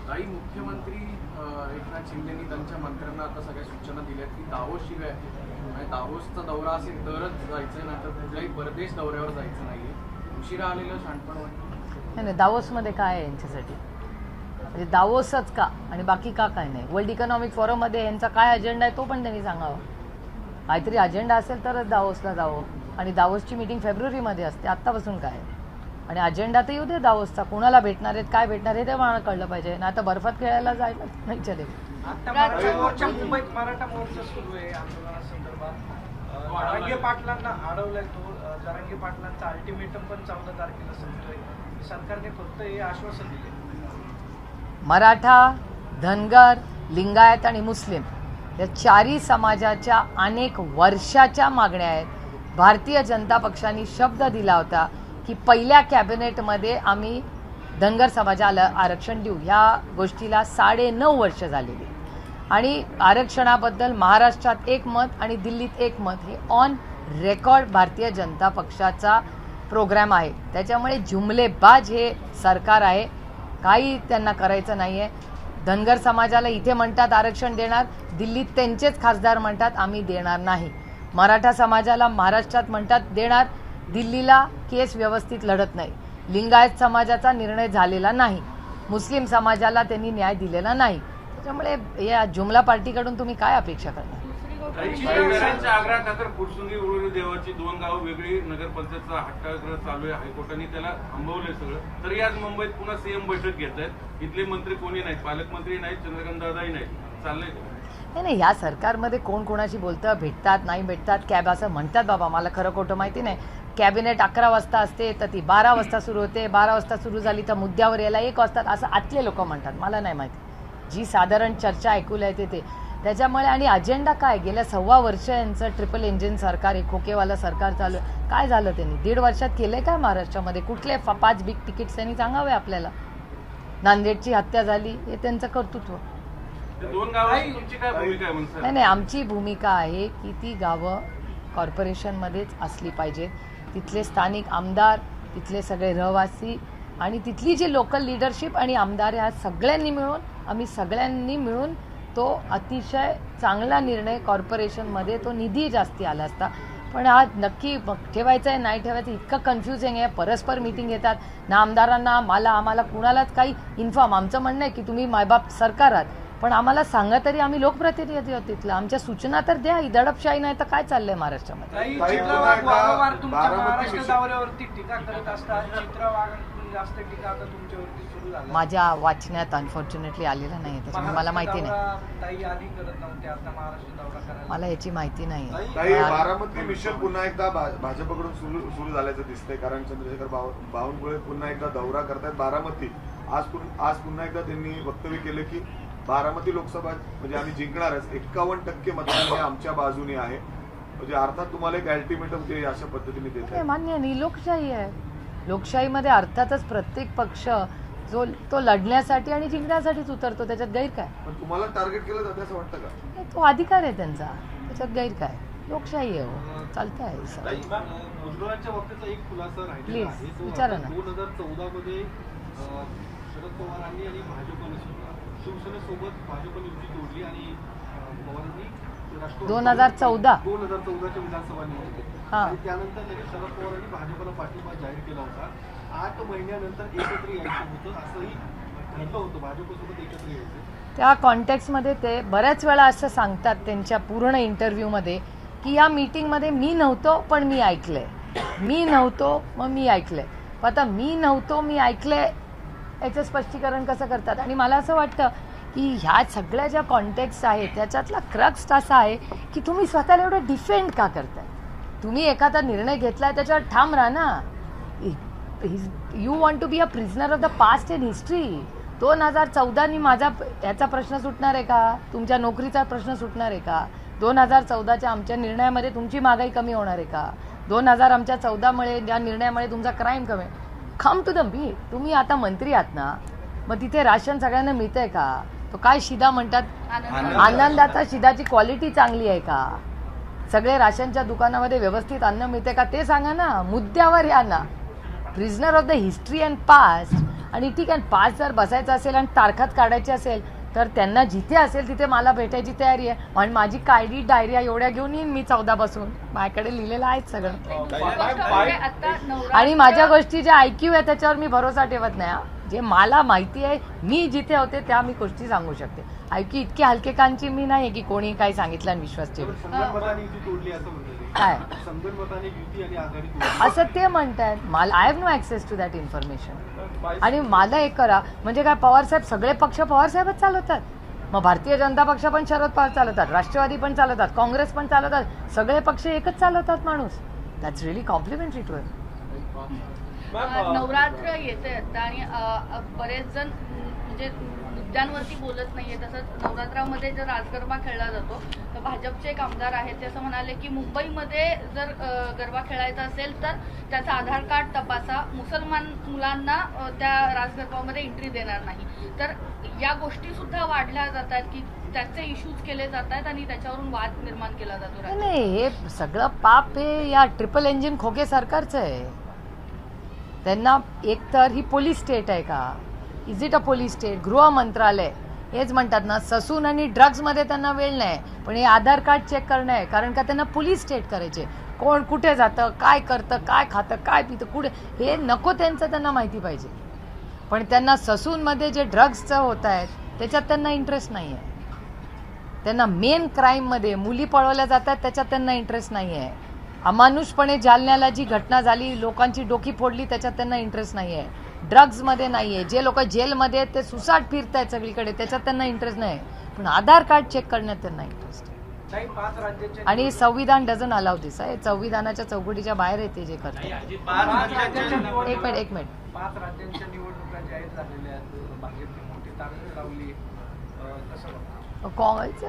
Speaker 8: काही मुख्यमंत्री एकनाथ शिंदेनी त्यांच्या मंत्र्यांना आता सगळ्या सूचना दिल्यात की दावोस शिवाय आणि दावोसचा दौरा असेल तरच जायचं, नाही तर कुठल्याही परदेश दौऱ्यावर जायचं नाही. उशिरा आलेलं शाणपण वाटतं.
Speaker 3: नाही, दावोसमध्ये काय आहे यांच्यासाठी? म्हणजे दावोसच का आणि बाकी का काय नाही? वर्ल्ड इकॉनॉमिक फोरममध्ये यांचा काय अजेंडा आहे तो पण त्यांनी सांगावं. काहीतरी अजेंडा असेल तरच दावोसला जावं. आणि दावोसची मीटिंग फेब्रुवारीमध्ये असते, आत्तापासून काय? आणि अजेंडा तर येऊ दे दावोसचा, कोणाला भेटणार आहेत, काय भेटणार आहे ते मला कळलं पाहिजे ना. आता बर्फात खेळायला जायला नाही चले.
Speaker 2: आता मराठा मोर्चा, मुंबईत मराठा मोर्चा सुरू आहे आंदोलनासंदर्भात. जरांगे पाटलांना अडवलाय तो. जरांगे पाटलांचा अल्टिमेटम पण 14 तारखेला संपतोय. सरकारने फक्त हे आश्वासन दिले.
Speaker 3: मराठा, धनगर, लिंगायत आणि मुस्लिम या चारही समाजाच्या अनेक वर्षाच्या मागण्या आहेत. भारतीय जनता पक्षाने शब्द दिला होता की पहिल्या कॅबिनेटमध्ये आम्ही धनगर समाजाला आरक्षण देऊ. ह्या गोष्टीला 9.5 वर्ष झालेली आणि आरक्षणाबद्दल महाराष्ट्रात एक मत आणि दिल्लीत एक मत, हे ऑन रेकॉर्ड भारतीय जनता पक्षाचा प्रोग्राम आहे. त्याच्यामुळे जुमलेबाज हे सरकार आहे, काही त्यांना करायचं नाही आहे. धनगर समाजाला इथे म्हणतात आरक्षण देणार, दिल्लीत त्यांचेच खासदार म्हणतात आम्ही देणार नाही. मराठा समाजाला महाराष्ट्रात म्हणतात देणार, दिल्लीला केस व्यवस्थित लढत नाही. लिंगायत समाजाचा निर्णय झालेला नाही, मुस्लिम समाजाला त्यांनी न्याय दिलेला नाही. त्याच्यामुळे या जुमला पार्टीकडून तुम्ही काय अपेक्षा करणार?
Speaker 5: शिवसेनेच्या आग्रहाखातर फुरसुंगी उरुळी देवाची 2 गावं वेगळी नगरपंचायतचा हट्टाग्रह चालू आहे. हायकोर्टाने त्याला थांबवलंय सगळं. तरी आज मुंबईत पुन्हा सीएम बैठक घेत आहेत. इथले मंत्री कोणी नाहीत, पालकमंत्री नाहीत, चंद्रकांत दादाही नाहीत. चाललंय
Speaker 3: नाही, ह्या सरकारमध्ये कोण कोणाशी बोलतं, भेटतात नाही भेटतात, कॅब असं म्हणतात बाबा, मला खरं खोटं माहिती नाही. कॅबिनेट 11 वाजता असते तर ती 12 वाजता सुरू होते, 12 वाजता सुरू झाली तर मुद्द्यावर यायला 1 वाजतात, असं आतले लोक म्हणतात. मला नाही माहिती, जी साधारण चर्चा ऐकूला येते ते. त्याच्यामुळे आणि अजेंडा काय? गेल्या 1.25 वर्ष यांचं ट्रिपल इंजिन सरकार, एक खोकेवाला सरकार चालू आहे. काय झालं त्यांनी 1.5 वर्षात केलंय काय महाराष्ट्रामध्ये? कुठले 5 बिग तिकीट्स त्यांनी सांगावे आपल्याला? नांदेडची हत्या झाली, हे त्यांचं कर्तृत्व.
Speaker 5: 2 गावाची तुमची काय भूमिका आहे म्हणून?
Speaker 3: नाही, आमची भूमिका आहे की ती गावं कॉर्पोरेशनमध्येच असली पाहिजेत. तिथले स्थानिक आमदार, तिथले सगळे रहिवासी आणि तिथली जी लोकल लिडरशिप आणि आमदार, ह्या सगळ्यांनी मिळून तो अतिशय चांगला निर्णय, कॉर्पोरेशनमध्ये तो निधी जास्ती आला असता. पण आज नक्की ठेवायचं आहे नाही ठेवायचं इतकं कन्फ्युजिंग आहे. परस्पर मीटिंग घेतात ना आमदारांना, आम्हाला कुणालाच काही इन्फॉर्म. आमचं म्हणणं आहे की तुम्ही मायबाप सरकार आहात, पण आम्हाला सांगा तरी, आम्ही लोकप्रतिनिधी आहोत तिथलं, आमच्या सूचना तर द्या. ही दडपशाही नाही तर काय चाललंय महाराष्ट्रामध्ये?
Speaker 2: वारंवार तुमच्या महाराष्ट्र दौऱ्यावरती टीका करत असतात. चित्रा वाघांकडून जास्त टीका आता तुमच्यावरती सुरू झाली.
Speaker 3: माझ्या वाचण्यात अनफॉर्च्युनेटली आलेलं नाही, त्याच्यामुळे मला माहिती नाही.
Speaker 2: ताई आधी करत नव्हते, आता महाराष्ट्र दौरा करायला.
Speaker 3: मला याची माहिती नाही.
Speaker 9: बारामती मिशन पुन्हा एकदा भाजपकडून सुरू झाल्याचं दिसतंय, कारण चंद्रशेखर बावनकुळे पुन्हा एकदा दौरा करतायत बारामती. आज पुन्हा एकदा त्यांनी वक्तव्य केलं की बारामती लोकसभा म्हणजे आम्ही जिंकणारच, 51% मतदान हे आमच्या बाजूने आहे. म्हणजे अर्थात तुम्हाला एक अल्टिमेटम ते अशा पद्धतीने देत आहे.
Speaker 3: मान्य नाही, लोकशाही आहे. लोकशाहीमध्ये अर्थातच प्रत्येक पक्ष जो तो लढण्यासाठी आणि जिंकण्यासाठीच उतरतो, त्याच्यात गैर काय?
Speaker 9: पण तुम्हाला टार्गेट केलं जातं असं वाटतं का?
Speaker 3: तो अधिकार आहे त्यांचा, त्याच्यात गैर काय? लोकशाही आहे, चालतं आहे.
Speaker 4: भुजबळांच्या बाबतीचा एक खुलासा राहिलेला
Speaker 3: प्लीज,
Speaker 4: आहे. तो
Speaker 3: विचारा ना.
Speaker 4: 2014 मध्ये शरद पवारांनी आणि भाजपने शिवसेनेसोबत भाजपने युती जोडली आणि पवारांनी
Speaker 3: 2014
Speaker 4: 2014च्या विधानसभा निवडणुकीत आणि त्यानंतर लगेच शरद पवारांनी भाजपला पाठिंबा जाहीर केला होता. 8 महिन्यानंतर एकत्र यायचं होतं असंही ठरलं होतं, भाजपसोबत एकत्र यायचं.
Speaker 3: त्या कॉन्टेक्स्टमध्ये ते बऱ्याच वेळा असं सांगतात त्यांच्या पूर्ण इंटरव्ह्यूमध्ये की या मीटिंगमध्ये मी नव्हतो पण मी ऐकलंय, मी नव्हतो मग मी ऐकलंय. पण आता मी नव्हतो मी ऐकलंय याचं स्पष्टीकरण कसं करतात? आणि मला असं वाटतं की ह्या सगळ्या ज्या कॉन्टेक्स्ट आहेत त्याच्यातला क्रक्स असा आहे की तुम्ही स्वतःला एवढं डिफेंड का करताय? तुम्ही एखादा निर्णय घेतलाय त्याच्यावर ठाम राहा ना. You want to be a prisoner of the past in history. 2014 माझा याचा प्रश्न सुटणार आहे का? तुमच्या नोकरीचा प्रश्न सुटणार आहे का? 2014च्या आमच्या निर्णयामध्ये तुमची महागाई कमी होणार आहे का? 2014मुळे या निर्णयामुळे तुमचा क्राईम कमी. कम टू द बी. तुम्ही आता मंत्री आहात ना, मग तिथे राशन सगळ्यांना मिळतंय का? तो काय शिदा म्हणतात, आनंदाचा शिदाची क्वालिटी चांगली आहे का? सगळे राशनच्या दुकानामध्ये व्यवस्थित अन्न मिळते का ते सांगा ना. मुद्द्यावर या ना. Prisoner of the history and past. आणि ठीक आहे, पाच जर बसायचं असेल आणि तारखात काढायची असेल तर त्यांना जिथे असेल तिथे मला भेटायची तयारी आहे. आणि माझी कायडी डायरिया एवढ्या घेऊन येईन मी 14 बसून. माझ्याकडे लिहिलेलं आहेच सगळं. आणि माझ्या गोष्टी ज्या IQ आहे त्याच्यावर मी भरोसा ठेवत नाही. जे मला माहिती आहे, मी जिथे होते त्या मी गोष्टी सांगू शकते. IQ इतकी हलकेकांची मी नाही की कोणी काही सांगितलं आणि विश्वास ठेवला.
Speaker 4: संगणमताने युती तोडली असं म्हणलं.
Speaker 3: काय
Speaker 4: संगणमताने युती आणि आघाडी तोडली
Speaker 3: असं ते म्हणतायत. मला I have no access to that information. आणि मला एक करा, म्हणजे काय पवारसाहेब सगळे पक्ष पवारसाहेबच चालवतात? मग भारतीय जनता पक्ष पण शरद पवार चालवतात, राष्ट्रवादी पण चालवतात, काँग्रेस पण चालवतात, सगळे पक्ष एकच चालवतात माणूस. दॅट्स रिअली कॉम्प्लिमेंटरी टू हिम.
Speaker 7: नवरात्र येते आता आणि बरेच जण म्हणजे मुद्द्यांवरती बोलत नाहीये. तसंच नवरात्रामध्ये जर राजगरबा खेळला जातो तर भाजपचे एक आमदार आहेत ते असं म्हणाले की मुंबईमध्ये जर गरबा खेळायचा असेल तर त्याचं आधार कार्ड तपासा, मुसलमान मुलांना त्या राजगरबामध्ये एंट्री देणार नाही. तर या गोष्टी सुद्धा वाढल्या जात आहेत की त्याचे इश्यूज केले जात आहेत आणि त्याच्यावरून वाद निर्माण केला जातो.
Speaker 3: नाही, हे सगळं पाप हे या ट्रिपल इंजिन खोके सरकारचं आहे. त्यांना एकतर ही पोलीस स्टेट आहे का? Is it a police state? गृह मंत्रालय हेच म्हणतात ना, ससून आणि ड्रग्समध्ये त्यांना वेळ नाही, पण हे आधार कार्ड चेक करणं आहे. कारण का त्यांना पोलीस स्टेट करायचे. कोण कुठे जातं, काय करतं, काय खातं, काय पितं, कुठे, हे नको त्यांचं त्यांना माहिती पाहिजे. पण त्यांना ससूनमध्ये जे ड्रग्सचं होत आहेत त्याच्यात त्यांना इंटरेस्ट नाही आहे. त्यांना मेन क्राईममध्ये मुली पळवल्या जातात त्याच्यात त्यांना इंटरेस्ट नाही आहे. अमानुषपणे जालन्याला जी घटना झाली, लोकांची डोकी फोडली, त्याच्यात त्यांना इंटरेस्ट नाही आहे. ड्रग्समध्ये नाही आहे. जे लोक जेलमध्ये आहेत ते सुसाट फिरत आहेत सगळीकडे, त्याच्यात त्यांना इंटरेस्ट नाही. पण आधार कार्ड चेक करण्यात त्यांना इंटरेस्ट आहे. आणि संविधान डझंट अलाव दिस आहे. संविधानाच्या चौकटीच्या बाहेर येते जे करतात. एक मिनिट
Speaker 2: 5 राज्यांच्या निवडणुका जाहीर झालेल्या आहेत. भाजपने मोठी ताकद लावली.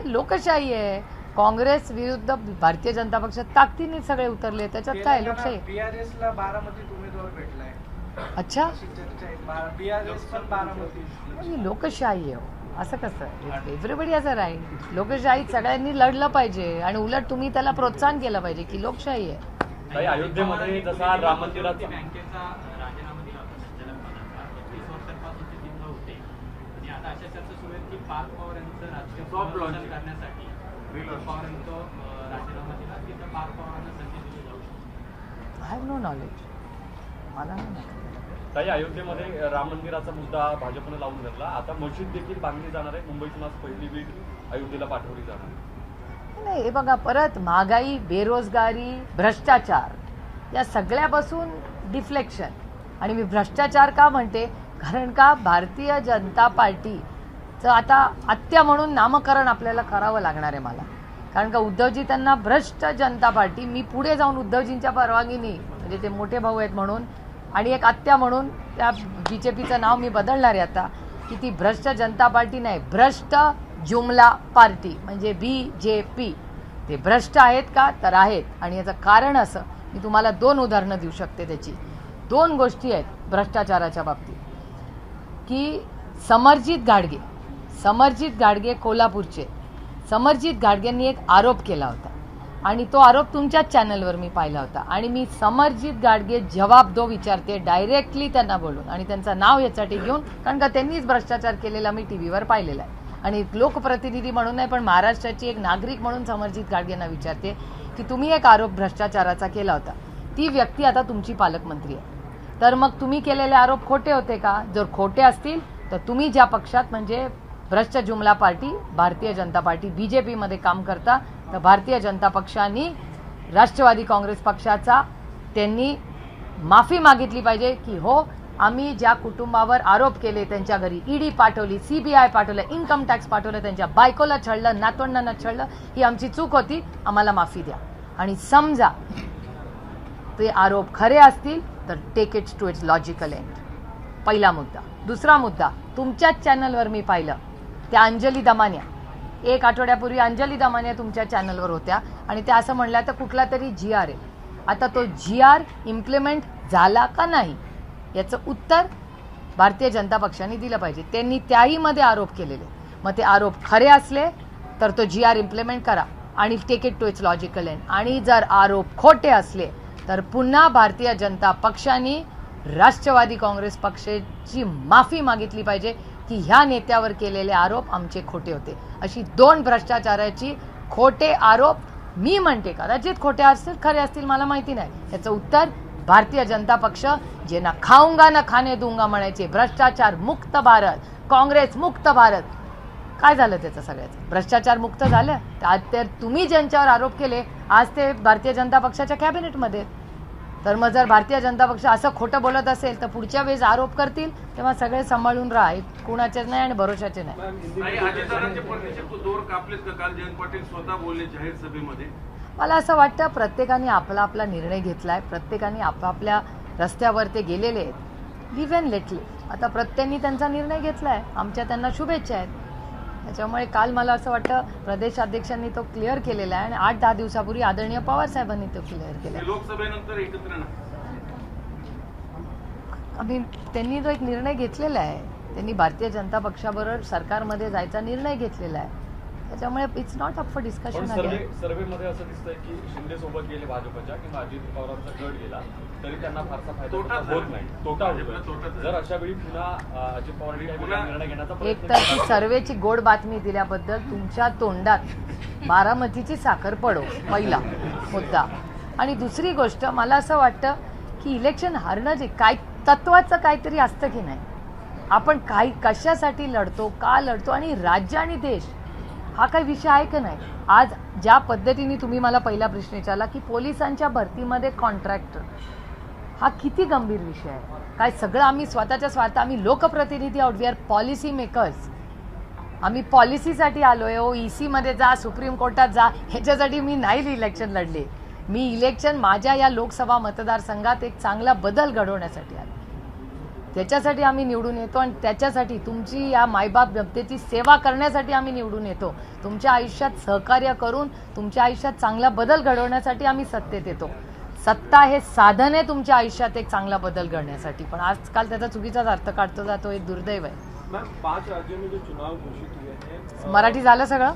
Speaker 3: लोकशाही आहे. काँग्रेस विरुद्ध भारतीय जनता पक्ष ताकदीने सगळे उतरले. त्याच्यात काय लोकशाही?
Speaker 2: BRSला बारामतीत उमेदवार भेटलाय.
Speaker 3: अच्छा,
Speaker 2: अशी चर्चा आहे. BRS पण बारामती.
Speaker 3: लोकशाही आहे. असं कसं? Everybody has a right. लोकशाहीत सगळ्यांनी लढलं पाहिजे आणि उलट तुम्ही त्याला प्रोत्साहन केलं पाहिजे की लोकशाही आहे.
Speaker 10: अयोध्येमध्ये जसा राम मंदिराचा
Speaker 3: आय हॅव नो नॉलेज. मला नाही.
Speaker 10: काही अयोध्येमध्ये राम मंदिराचा मुद्दा भाजपने लावून धरला. आता मशीद देखील बांधली जाणार आहे. मुंबईतून आज पहिली वीट अयोध्येला पाठवली जाणार.
Speaker 3: नाही, हे बघा, परत महागाई, बेरोजगारी, भ्रष्टाचार या सगळ्यापासून डिफ्लेक्शन. आणि मी भ्रष्टाचार का म्हणते? कारण का भारतीय जनता पार्टीचं आता आत्या म्हणून नामकरण आपल्याला करावं लागणार आहे मला. कारण का उद्धवजी त्यांना भ्रष्ट जनता पार्टी, मी पुढे जाऊन उद्धवजींच्या परवानगीने, म्हणजे ते मोठे भाऊ आहेत म्हणून आणि एक आत्या म्हणून त्या BJPचं नाव मी बदलणार आहे आता, की ती भ्रष्ट जनता पार्टी नाही, भ्रष्ट जुमला पार्टी म्हणजे BJP. ते भ्रष्ट आहेत का? तर आहेत. आणि याचं कारण असं, मी तुम्हाला 2 उदाहरणं देऊ शकते. त्याची 2 गोष्टी आहेत भ्रष्टाचाराच्या बाबतीत. की समरजित गाडगे कोल्हापूरचे, समरजित गाडगेंनी एक आरोप केला होता आणि तो आरोप तुमच्याच चॅनलवर मी पाहिला होता. आणि मी समरजित गाडगे जवाब दो विचारते डायरेक्टली त्यांना बोलून आणि त्यांचं नाव यासाठी घेऊन, कारण का त्यांनीच भ्रष्टाचार केलेला मी टीव्हीवर पाहिलेला आहे. आणि लोकप्रतिनिधी म्हणून नाही पण महाराष्ट्राची एक नागरिक म्हणून समरजित गाडगेंना विचारते की तुम्ही एक आरोप भ्रष्टाचाराचा केला होता. ती व्यक्ती आता तुमची पालकमंत्री आहे. तर मग तुम्ही केलेले आरोप खोटे होते का? जर खोटे असतील तर तुम्ही ज्या पक्षात म्हणजे भ्रष्ट जुमला party Bharatiya Janata party BJP मध्ये काम करता, तर भारतीय जनता पक्षाने राष्ट्रवादी काँग्रेस पक्षाचा त्यांनी माफी मागितली पाहिजे की हो आम्ही ज्या कुटुंबावर आरोप केले, त्यांच्या घरी ED पाठवली, CBI पाठवलं, इन्कम टॅक्स पाठवलं, त्यांच्या बायकोला छळलं, नातवंडांना छळलं, ही आमची चूक होती, आम्हाला माफी द्या. आणि समजा ते आरोप खरे असतील तर take its to its logical end. पहिला मुद्दा. दुसरा मुद्दा, तुमच्याच चॅनलवर मी पाहिलं त्या अंजली दमानिया, 1 आठवड्यापूर्वी अंजली दमानिया तुमच्या चॅनलवर होत्या आणि त्या असं म्हणल्या तर कुठला तरी GR आहे. आता तो GR इम्प्लिमेंट झाला का नाही याचं उत्तर भारतीय जनता पक्षाने दिलं पाहिजे. त्यांनी त्याही मध्ये आरोप केलेले. मग ते आरोप खरे असले तर तो GR इम्प्लिमेंट करा आणि take it to its logical end. आणि जर आरोप खोटे असले तर पुन्हा भारतीय जनता पक्षाने राष्ट्रवादी काँग्रेस पक्षाची माफी मागितली पाहिजे की ह्या नेत्यावर केलेले आरोप आमचे खोटे होते. अशी 2 भ्रष्टाचाराची खोटे आरोप मी म्हणते, कदाचित खोटे असतील खरे असतील मला माहिती नाही. याचं उत्तर भारतीय जनता पक्ष जे ना खाऊंगा ना खाने दूंगा म्हणायचे, भ्रष्टाचार मुक्त भारत, काँग्रेस मुक्त भारत, काय झालं त्याचं सगळ्याचं? भ्रष्टाचार मुक्त झालं तर तुम्ही ज्यांच्यावर आरोप केले आज ते भारतीय जनता पक्षाच्या कॅबिनेटमध्ये. तर मग जर भारतीय जनता पक्ष असं खोटं बोलत असेल तर पुढच्या वेळेस आरोप करतील तेव्हा सगळे सांभाळून राहा. कुणाचेच नाही आणि भरोशाचे नाही.
Speaker 5: अजितदादांचे पत्नीचे दोर कापलेत का? काल जयंत पाटील स्वतः बोलले जाहीर सभेमध्ये.
Speaker 3: मला असं वाटतं प्रत्येकाने आपला आपला निर्णय घेतलाय, प्रत्येकाने आपापल्या रस्त्यावर ते गेलेले आहेत. Live and let live. आता प्रत्येकाने त्यांचा निर्णय घेतलाय, आमच्या त्यांना शुभेच्छा आहेत. त्याच्यामुळे काल मला असं वाटतं प्रदेश अध्यक्षांनी तो क्लिअर केलेला आहे आणि 8-10 दिवसापूर्वी आदरणीय पवार साहेबांनी तो क्लिअर केला.
Speaker 5: लोकसभेनंतर एकत्र
Speaker 3: आम्ही त्यांनी जो एक निर्णय घेतलेला आहे, त्यांनी भारतीय जनता पक्षाबरोबर सरकारमध्ये जायचा निर्णय घेतलेला आहे. त्याच्यामुळे it's not up for discussion.
Speaker 10: सर्वेमध्ये असं दिसतंय की शिंदे सोबत गेले भाजपच्या किंवा अजित पवारांचा गट गेला तरी त्यांना फारसा फायदा होत नाही, तोटा होतो. जर अशा वेळी पुन्हा अजित पवार निर्णय घेण्याचा
Speaker 3: एक तर ती सर्वेची गोड बातमी दिल्याबद्दल तुमच्या तोंडात बारामतीची साखर पडो, पहिला मुद्दा. आणि दुसरी गोष्ट, मला असं वाटतं की इलेक्शन हारणं जे काय तत्वाचं काहीतरी असतं की नाही, आपण काही कशासाठी लढतो, का लढतो आणि राज्य आणि देश हा काही विषय आहे का नाही. आज ज्या पद्धतीने तुम्ही मला पहिला प्रश्न विचारला की पोलिसांच्या भरतीमध्ये कॉन्ट्रॅक्टर, हा किती गंभीर विषय आहे. काय सगळं आम्ही स्वतःच्या स्वार्थ, आम्ही लोकप्रतिनिधी आहोत, वी आर पॉलिसी मेकर्स. आम्ही पॉलिसीसाठी आलोय. EC मध्ये जा, सुप्रीम कोर्टात जा, ह्याच्यासाठी मी नाही इलेक्शन लढले. मी इलेक्शन माझ्या या लोकसभा मतदारसंघात एक चांगला बदल घडवण्यासाठी आले. त्याच्यासाठी आम्ही निवडून येतो आणि त्याच्यासाठी तुमची या मायबाप जनतेची सेवा करण्यासाठी आम्ही निवडून येतो. तुमच्या आयुष्यात सहकार्य करून तुमच्या आयुष्यात चांगला बदल घडवण्यासाठी आम्ही सत्तेत येतो. सत्ता हे साधन आहे तुमच्या आयुष्यात एक चांगला बदल घडण्यासाठी, पण आजकाल त्याचा चुकीचाच अर्थ काढतो जातो. एक दुर्दैव आहे.
Speaker 11: 5 राज्यों में जो चुनाव घोषित हुए हैं,
Speaker 3: मराठी झालं सगळं.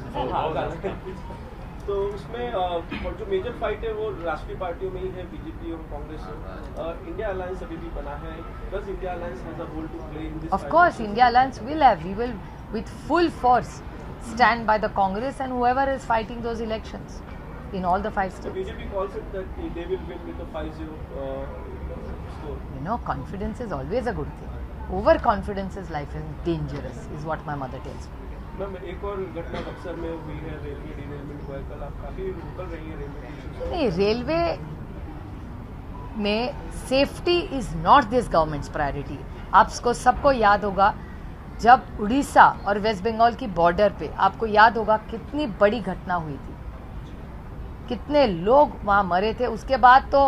Speaker 11: तो उसमें जो मेजर फाइट है वो राष्ट्रीय पार्टियों में ही है, BJP और कांग्रेस. इंडिया अलायंस अभी भी बना है. Does India alliance has a role to play in this?
Speaker 3: Of course, India Alliance will have. We will, with full force, stand by the Congress and whoever is fighting those elections in all the 5 states.
Speaker 11: The BJP calls it that they will win with a 5-0 score.
Speaker 3: You know, confidence is always a good thing. Overconfidence is life is dangerous, is what my mother tells me.
Speaker 11: Ma'am, एक और घटना बक्सर में हुई है, रेलवे डिरेलमेंट हुआ है. कल आप काफी वोकल रही है रेलवे.
Speaker 3: नहीं, रेलवे में safety is not this governments priority. आपको सबको याद होगा जब उड़ीसा और वेस्ट बंगाल की बॉर्डर पे, आपको याद होगा कितनी बड़ी घटना हुई थी, कितने लोग वहाँ मरे थे. उसके बाद तो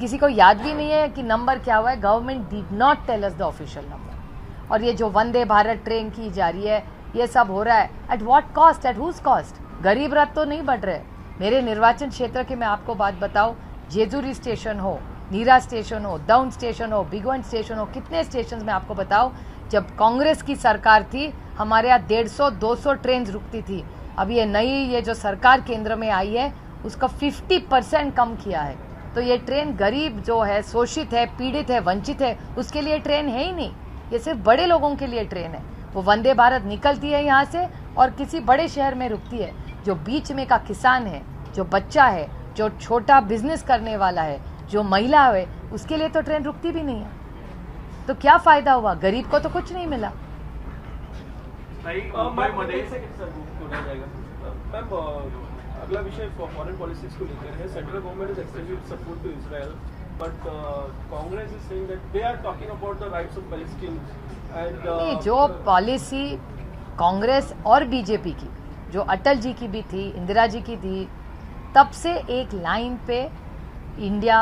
Speaker 3: किसी को याद भी नहीं है कि नंबर क्या हुआ है. Government did not tell us the official number. और ये जो वंदे भारत ट्रेन की जा रही है, ये सब हो रहा है at what cost, at whose cost. Garib Rath तो नहीं बढ़ रहे. मेरे निर्वाचन क्षेत्र की मैं आपको बात बताऊं, जेजुरी स्टेशन हो, नीरा स्टेशन हो, दौंड स्टेशन हो, बिगवंट स्टेशन हो, कितने स्टेशन में आपको बताओ, जब कांग्रेस की सरकार थी हमारे यहाँ 150-200 ट्रेन रुकती थी. अब ये नई ये जो सरकार केंद्र में आई है उसका 50% कम किया है. तो ये ट्रेन गरीब जो है, शोषित है, पीड़ित है, वंचित है, उसके लिए ट्रेन है ही नहीं. ये सिर्फ बड़े लोगों के लिए ट्रेन है. वो वंदे भारत निकलती है यहाँ से और किसी बड़े शहर में रुकती है. जो बीच में का किसान है, जो बच्चा है, जो छोटा बिजनेस करने वाला है, जो महिला है उसके लिए तो ट्रेन रुकती भी नहीं है, तो क्या फायदा हुआ? गरीब को तो कुछ नहीं मिला।
Speaker 5: मुंबईमध्ये
Speaker 11: मैम अगला विषय फॉरेन पॉलिसीज को लेकर है। Central government is extended support to Israel, but Congress is saying that they are talking about the rights of Palestine and
Speaker 3: जो पॉलिसी कांग्रेस और बीजेपी की, जो अटल जी की भी थी, इंदिरा जी की थी, तब से एक लाइन पे इंडिया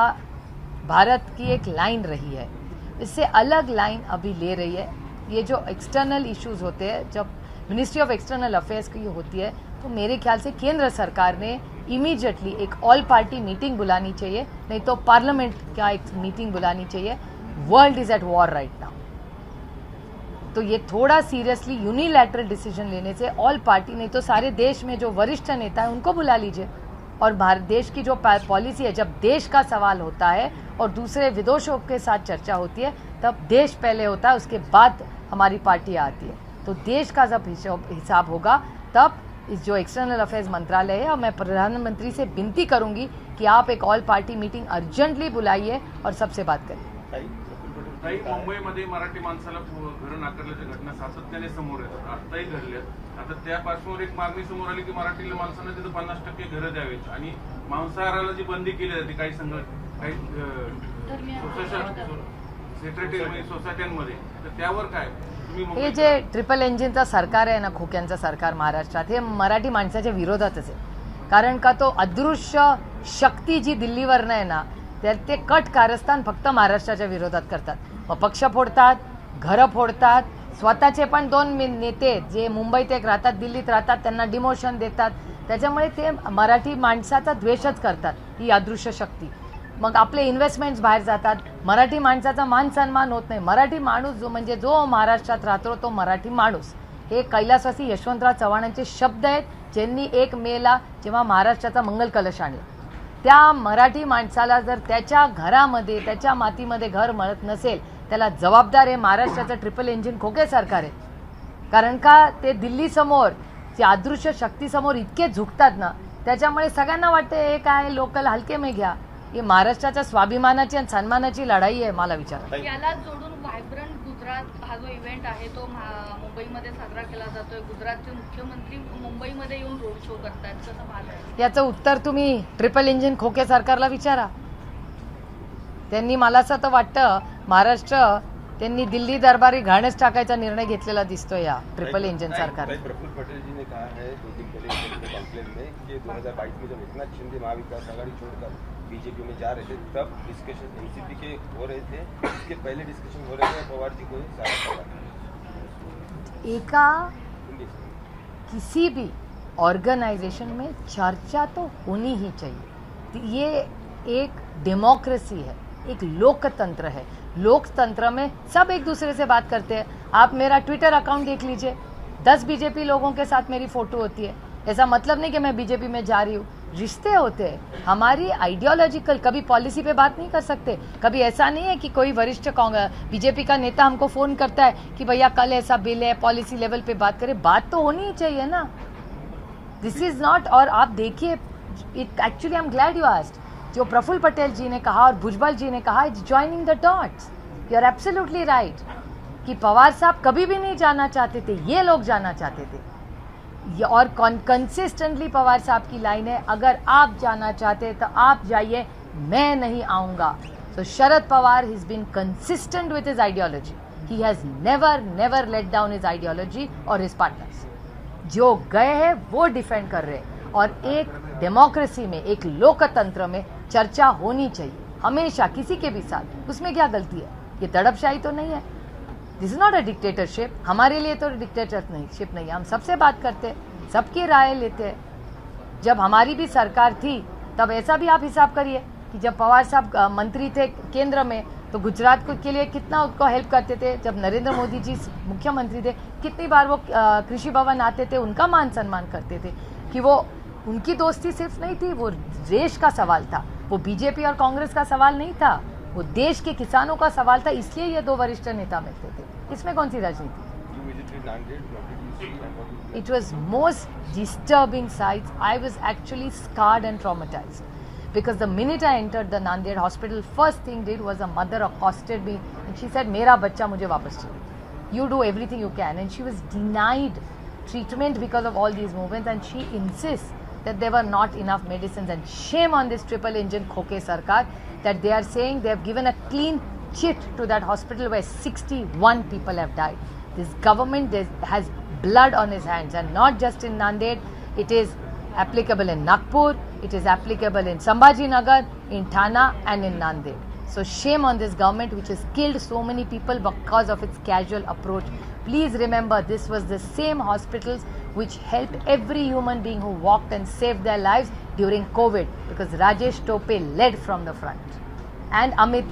Speaker 3: भारत की एक लाइन रही है। इससे अलग लाइन अभी ले रही है। ये जो एक्सटर्नल इश्यूज होते हैं, जब मिनिस्ट्री ऑफ एक्सटर्नल अफेयर्स की होती है, तो मेरे ख्याल से केंद्र सरकार ने इमीडिएटली एक ऑल पार्टी मीटिंग बुलानी चाहिए, नहीं तो पार्लियामेंट का एक मीटिंग बुलानी चाहिए। World is at war right now, तो ये थोड़ा सीरियसली यूनिलैटरल डिसीजन लेने से ऑल पार्टी, नहीं तो सारे देश में जो वरिष्ठ नेता है उनको बुला लीजिए। और भारत देश की जो पॉलिसी है, जब देश का सवाल होता है और दूसरे विदेशों के साथ चर्चा होती है, तब देश पहले होता है, उसके बाद हमारी पार्टी आती है। तो देश का जब हिसाब होगा, तब इस जो एक्सटर्नल अफेयर्स मंत्रालय है, और मैं प्रधानमंत्री से विनती करूंगी कि आप एक ऑल पार्टी मीटिंग अर्जेंटली बुलाइए और सबसे बात करिए।
Speaker 5: काही मुंबईमध्ये मराठी माणसाला घरं नाकारल्याच्या घटना सातत्याने समोर येतात, आताही घडल्यात। आता त्या पार्श्वभूमीवर एक मागणी समोर आली की मराठी माणसांना तिथं 50% घरं द्यावीत आणि मांसाहाराला जी बंदी केली जाते काही सेक्रेटरी सोसायट्यांमध्ये, तर त्यावर काय
Speaker 3: हे जे ट्रिपल इंजिनचं सरकार आहे ना, खोक्यांचं सरकार महाराष्ट्रात, हे मराठी माणसाच्या विरोधातच आहे। कारण का तो अदृश्य शक्ती जी दिल्लीवरनं आहे ना, तर ते कट कारस्थान फक्त महाराष्ट्राच्या विरोधात करतात। मग पक्ष फोडतात, घरं फोडतात, स्वतःचे पण 2 नेते जे मुंबईत एक राहतात, दिल्लीत राहतात, त्यांना डिमोशन देतात। त्याच्यामुळे ते मराठी माणसाचा द्वेषच करतात, ही अदृश्य शक्ती। मग आपले इन्व्हेस्टमेंट्स बाहेर जातात, मराठी माणसाचा मान सन्मान होत नाही। मराठी माणूस जो म्हणजे जो महाराष्ट्रात राहतो तो मराठी माणूस, हे कैलासवासी यशवंतराव चव्हाणांचे शब्द आहेत, ज्यांनी 1 मेला जेव्हा महाराष्ट्राचा मंगल कलश आणला, त्या मराठी माणसाला जर त्याच्या घरामध्ये, त्याच्या मातीमध्ये घर मिळत नसेल, त्याला जबाबदार आहे महाराष्ट्राचं ट्रिपल इंजिन खोके सरकार आहे। कारण का ते दिल्ली समोर, जे अदृश्य शक्तीसमोर इतके झुकतात ना, त्याच्यामुळे सगळ्यांना वाटते हे काय लोकल हलके में घ्या। ही महाराष्ट्राच्या स्वाभिमानाची आणि सन्मानाची लढाई आहे मला विचार।
Speaker 7: याला जोडून व्हायब्रंट गुजरात हा जो इव्हेंट आहे तो मुंबईमध्ये साजरा केला जातोय। गुजरातचे मुख्यमंत्री मुंबईमध्ये येऊन रोड शो करतात, कसं पाहताय?
Speaker 3: याचं उत्तर तुम्ही ट्रिपल इंजिन खोके सरकारला विचारा। त्यांनी, मला असं तर वाटतं, महाराष्ट्र त्यांनी दिल्ली दरबारी घाणच टाकायचा निर्णय घेतलेला दिसतोय या ट्रिपल इंजिन सरकार।
Speaker 12: प्रफुल्ल पटेल जी ने कहा है 2 दिन पहले कॉन्क्लेव में कि 2022 में जब एकनाथ शिंदे महाविकास आघाड़ी छोड़कर बीजेपी में जा रहे थे, तब डिस्कशन एनसीपी के हो रहे थे, इसके पहले डिस्कशन हो रहे थे, पवार जी को सारा
Speaker 3: एका किसी भी ऑर्गेनाइजेशन में चर्चा तो होनी ही चाहिए। ये एक डेमोक्रेसी है, एक लोकतंत्र है। लोकतंत्र में सब एक दूसरे से बात करते हैं। आप मेरा ट्विटर अकाउंट देख लीजिए, 10 बीजेपी लोगों के साथ मेरी फोटो होती है। ऐसा मतलब नहीं कि मैं बीजेपी में जा रही हूँ, रिश्ते होते हैं। हमारी आइडियोलॉजिकल, कभी पॉलिसी पे बात नहीं कर सकते। कभी ऐसा नहीं है कि कोई वरिष्ठ बीजेपी का नेता हमको फोन करता है कि भैया कल ऐसा बिल है, पॉलिसी लेवल पे बात करें। बात तो होनी ही चाहिए ना, दिस इज नॉट। और आप देखिए, actually I am glad you asked, जो प्रफुल्ल पटेल जी ने कहा और भुजबल जी ने कहा, it's joining the dots. You are absolutely right कि पवार साहब कभी भी नहीं जाना चाहते थे, ये लोग जाना चाहते थे। और कंसिस्टेंटली पवार साहब की लाइन है, अगर आप जाना चाहते तो आप जाइए, मैं नहीं आऊंगा। So Sharad Pawar has been consistent with his ideology, he has never let down his ideology और हिज पार्टनर्स। जो गए हैं वो डिफेंड कर रहे हैं। और एक डेमोक्रेसी में, एक लोकतंत्र में चर्चा होनी चाहिए हमेशा, किसी के भी साथ। उसमें क्या गलती है? ये तड़पशाही तो नहीं है। दिस इज नॉट अ डिक्टेटरशिप। हमारे लिए तो डिक्टेटरशिप नहीं है। हम सबसे बात करते हैं, सबकी राय लेते हैं। जब हमारी भी सरकार थी, तब ऐसा भी आप हिसाब करिए कि जब पवार साहब मंत्री थे केंद्र में, तो गुजरात के लिए कितना उसको हेल्प करते थे। जब नरेंद्र मोदी जी मुख्यमंत्री थे, कितनी बार वो कृषि भवन आते थे, उनका मान सम्मान करते थे। कि वो, उनकी दोस्ती सिर्फ नहीं थी, वो देश का सवाल था, वो बीजेपी और कांग्रेस का सवाल नहीं था, वो देश के किसानों का सवाल था। इसलिए ये 2 वरिष्ठ नेता मिलते थे। इसमें कौन सी राजनीति? It was most disturbing sights. I was actually scarred and traumatized Because the minute I entered the Nanded hospital, first thing did was a mother accosted me and she said, "Mera bachcha mujhe wapas chahiye. You do everything you can." And she was denied treatment because of all these movements, and she insists that there were not enough medicines. And shame on this triple engine Khoke Sarkar that they are saying they have given a clean chit to that hospital where 61 people have died. This government has blood on his hands, and not just in Nanded. It is applicable in Nagpur, it is applicable in Sambhajinagar, in Thana and in Nanded. So shame on this government which has killed so many people because of its casual approach. Please remember, this was the same hospitals which helped every human being who walked and saved their lives during COVID, because Rajesh Tope led from the front and Amit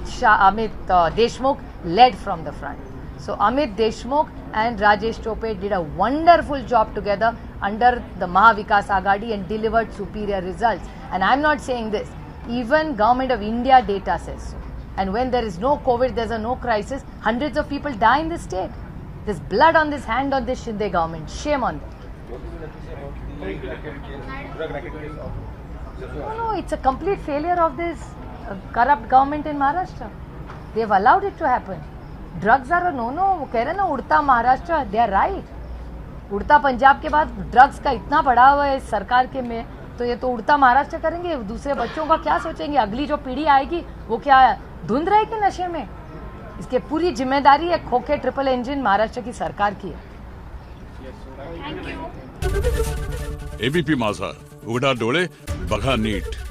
Speaker 3: Deshmukh led from the front. So Amit Deshmukh and Rajesh Tope did a wonderful job together under the Mahavikas Aghadi and delivered superior results. And I'm not saying this, even Government of India data says so. And when there is no COVID, there's a no crisis, hundreds of people die in this state. There's blood on this hand of this Shinde government. Shame on them. No, it's a complete failure of this corrupt government in Maharashtra. They've allowed it to happen. Drugs are a no-no. वो कह रहे हैं ना उड़ता महाराष्ट्र, they are right. उड़ता पंजाब के बाद ड्रग्स का इतना बढ़ा हुआ है सरकार के में, तो ये तो उड़ता महाराष्ट्र करेंगे, दूसरे बच्चों का क्या सोचेंगे? अगली जो पीढ़ी आएगी वो क्या धुंध रहेगी नशे में? इसके पूरी जिम्मेदारी है खोखे ट्रिपल इंजन महाराष्ट्र की सरकार की है.
Speaker 13: एबीपी माझा, उघडा डोळे बघा नीट.